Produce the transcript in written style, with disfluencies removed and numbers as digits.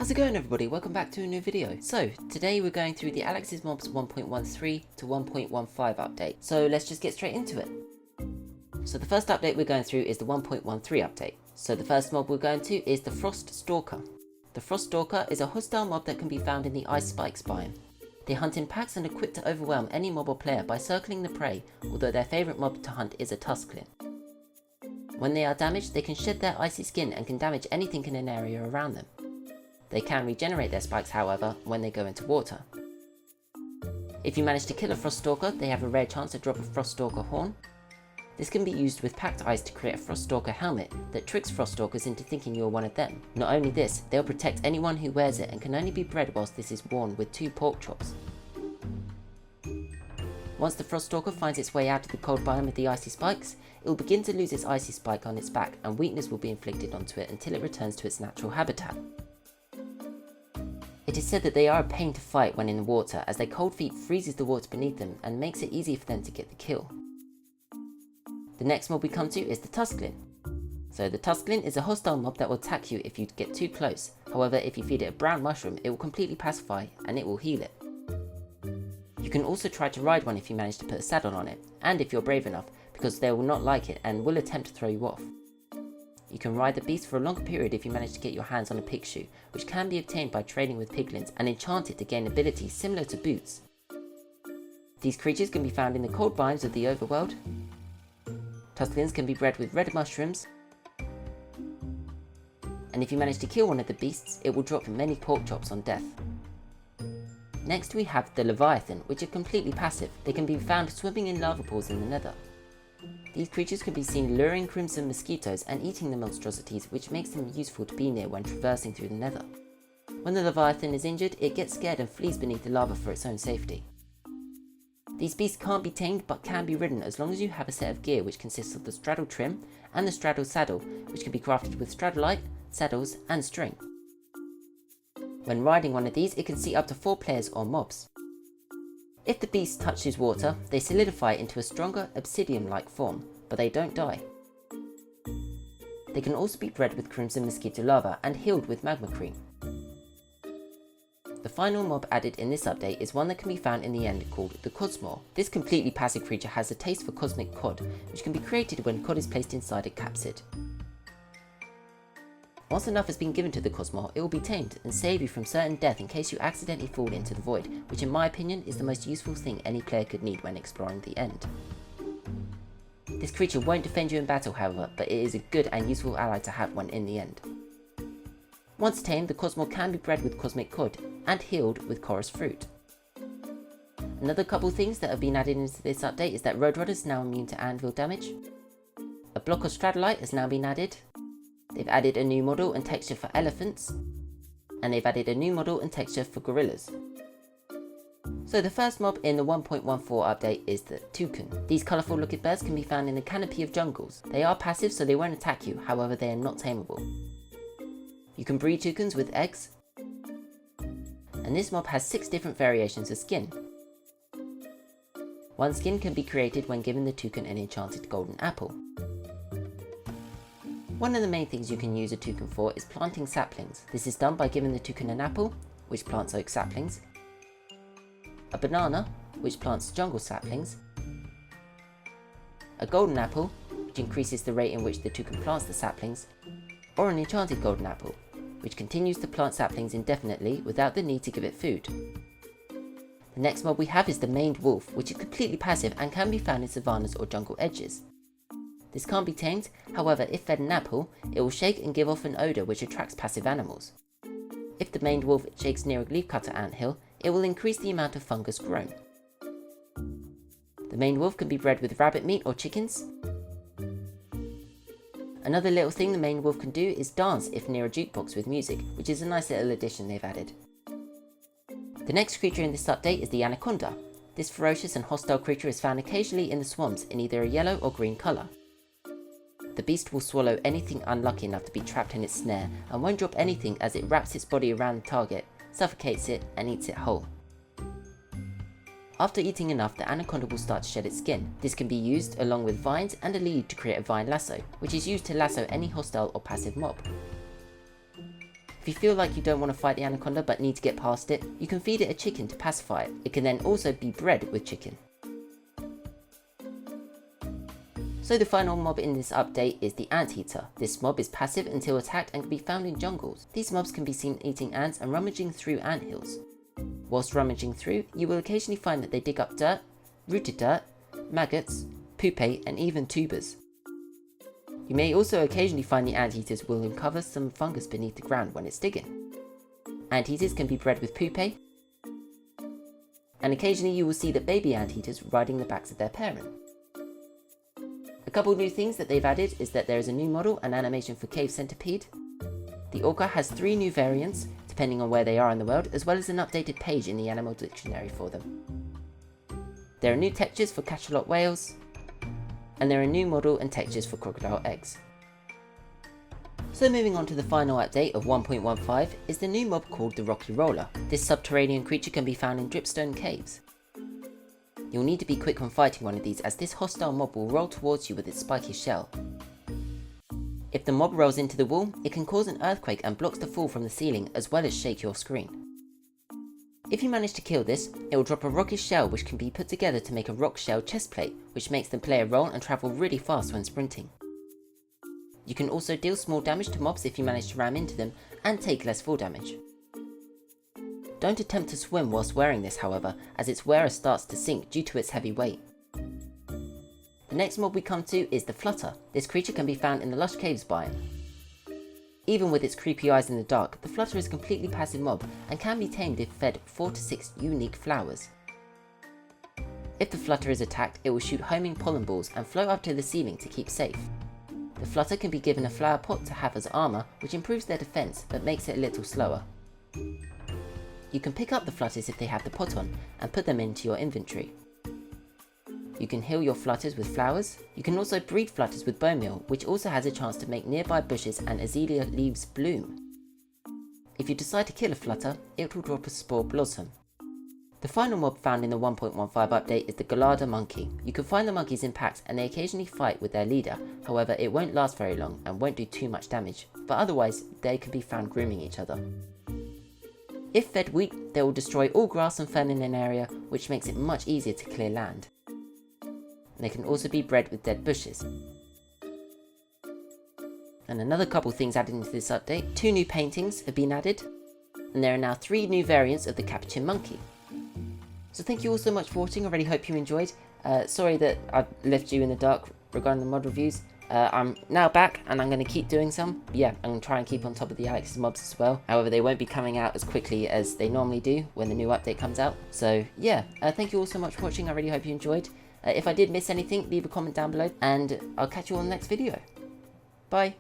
How's it going everybody, welcome back to a new video. So today we're going through the Alex's Mobs 1.13 to 1.15 update. So let's just get straight into it. So the first update we're going through is the 1.13 update. So the first mob we're going to is the Froststalker. The Froststalker is a hostile mob that can be found in the Ice Spikes biome. They hunt in packs and are quick to overwhelm any mob or player by circling the prey, although their favourite mob to hunt is a Tusklin. When they are damaged, they can shed their icy skin and can damage anything in an area around them. They can regenerate their spikes, however, when they go into water. If you manage to kill a Froststalker, they have a rare chance to drop a Froststalker horn. This can be used with packed ice to create a Froststalker helmet that tricks Froststalkers into thinking you're one of them. Not only this, they'll protect anyone who wears it and can only be bred whilst this is worn with 2 pork chops. Once the Froststalker finds its way out of the cold biome of the icy spikes, it will begin to lose its icy spike on its back and weakness will be inflicted onto it until it returns to its natural habitat. It is said that they are a pain to fight when in the water, as their cold feet freezes the water beneath them and makes it easy for them to get the kill. The next mob we come to is the Tusklin. So the Tusklin is a hostile mob that will attack you if you get too close. However, if you feed it a brown mushroom, it will completely pacify and it will heal it. You can also try to ride one if you manage to put a saddle on it, and if you're brave enough, because they will not like it and will attempt to throw you off. You can ride the beast for a longer period if you manage to get your hands on a pig shoe, which can be obtained by trading with piglins and enchant it to gain abilities similar to boots. These creatures can be found in the cold biomes of the overworld. Tusklins can be bred with red mushrooms, and if you manage to kill one of the beasts, it will drop many pork chops on death. Next we have the Laviathan, which are completely passive. They can be found swimming in lava pools in the nether. These creatures can be seen luring crimson mosquitoes and eating the monstrosities, which makes them useful to be near when traversing through the nether. When the Laviathan is injured, it gets scared and flees beneath the lava for its own safety. These beasts can't be tamed but can be ridden as long as you have a set of gear which consists of the straddle trim and the straddle saddle, which can be crafted with straddleite, saddles and string. When riding one of these, it can seat up to 4 players or mobs. If the beast touches water, they solidify into a stronger obsidian-like form, but they don't die. They can also be bred with crimson mosquito lava and healed with magma cream. The final mob added in this update is one that can be found in the end called the Cosmaw. This completely passive creature has a taste for cosmic cod, which can be created when cod is placed inside a capsid. Once enough has been given to the Cosmaw, it will be tamed and save you from certain death in case you accidentally fall into the void, which in my opinion is the most useful thing any player could need when exploring the end. This creature won't defend you in battle however, but it is a good and useful ally to have when in the end. Once tamed, the Cosmaw can be bred with cosmic cod and healed with chorus fruit. Another couple things that have been added into this update is that Roadrunner is now immune to anvil damage. A block of Stradolite has now been added. They've added a new model and texture for elephants, and they've added a new model and texture for gorillas. So the first mob in the 1.14 update is the Toucan. These colourful looking birds can be found in the canopy of jungles. They are passive so they won't attack you, however they are not tameable. You can breed toucans with eggs, and this mob has 6 different variations of skin. One skin can be created when giving the toucan an enchanted golden apple. One of the main things you can use a toucan for is planting saplings. This is done by giving the toucan an apple, which plants oak saplings, a banana, which plants jungle saplings, a golden apple, which increases the rate in which the toucan plants the saplings, or an enchanted golden apple, which continues to plant saplings indefinitely without the need to give it food. The next mob we have is the maned wolf, which is completely passive and can be found in savannas or jungle edges. This can't be tamed, however if fed an apple, it will shake and give off an odour which attracts passive animals. If the maned wolf shakes near a leafcutter anthill, it will increase the amount of fungus grown. The maned wolf can be bred with rabbit meat or chickens. Another little thing the maned wolf can do is dance if near a jukebox with music, which is a nice little addition they've added. The next creature in this update is the Anaconda. This ferocious and hostile creature is found occasionally in the swamps in either a yellow or green colour. The beast will swallow anything unlucky enough to be trapped in its snare and won't drop anything as it wraps its body around the target, suffocates it and eats it whole. After eating enough, the Anaconda will start to shed its skin. This can be used along with vines and a lead to create a vine lasso, which is used to lasso any hostile or passive mob. If you feel like you don't want to fight the Anaconda but need to get past it, you can feed it a chicken to pacify it. It can then also be bred with chicken. So the final mob in this update is the Anteater. This mob is passive until attacked and can be found in jungles. These mobs can be seen eating ants and rummaging through anthills. Whilst rummaging through, you will occasionally find that they dig up dirt, rooted dirt, maggots, pupae and even tubers. You may also occasionally find the anteaters will uncover some fungus beneath the ground when it's digging. Anteaters can be bred with pupae, and occasionally you will see the baby anteaters riding the backs of their parent. A couple new things that they've added is that there is a new model and animation for Cave Centipede. The orca has 3 new variants, depending on where they are in the world, as well as an updated page in the animal dictionary for them. There are new textures for cachalot whales, and there are new model and textures for crocodile eggs. So moving on to the final update of 1.15 is the new mob called the Rocky Roller. This subterranean creature can be found in dripstone caves. You'll need to be quick when fighting one of these, as this hostile mob will roll towards you with its spiky shell. If the mob rolls into the wall, it can cause an earthquake and blocks the fall from the ceiling as well as shake your screen. If you manage to kill this, it will drop a rockish shell which can be put together to make a rock shell chest plate, which makes the player roll and travel really fast when sprinting. You can also deal small damage to mobs if you manage to ram into them and take less fall damage. Don't attempt to swim whilst wearing this however, as its wearer starts to sink due to its heavy weight. The next mob we come to is the Flutter. This creature can be found in the Lush Caves biome. Even with its creepy eyes in the dark, the Flutter is a completely passive mob and can be tamed if fed 4 to 6 unique flowers. If the Flutter is attacked, it will shoot homing pollen balls and float up to the ceiling to keep safe. The Flutter can be given a flower pot to have as armour, which improves their defence but makes it a little slower. You can pick up the Flutters if they have the pot on and put them into your inventory. You can heal your Flutters with flowers. You can also breed Flutters with bone meal, which also has a chance to make nearby bushes and azalea leaves bloom. If you decide to kill a Flutter, it will drop a spore blossom. The final mob found in the 1.15 update is the Gelada Monkey. You can find the monkeys in packs and they occasionally fight with their leader, however it won't last very long and won't do too much damage, but otherwise they can be found grooming each other. If fed wheat, they will destroy all grass and fern in an area, which makes it much easier to clear land. They can also be bred with dead bushes. And another couple things added into this update, 2 new paintings have been added, and there are now 3 new variants of the Capuchin Monkey. So thank you all so much for watching, I really hope you enjoyed. Sorry that I've left you in the dark regarding the mod reviews. I'm now back and I'm going to keep doing some. Yeah, I'm going to try and keep on top of the Alex's mobs as well. However, they won't be coming out as quickly as they normally do when the new update comes out. So yeah, thank you all so much for watching, I really hope you enjoyed. If I did miss anything, leave a comment down below, and I'll catch you on the next video. Bye!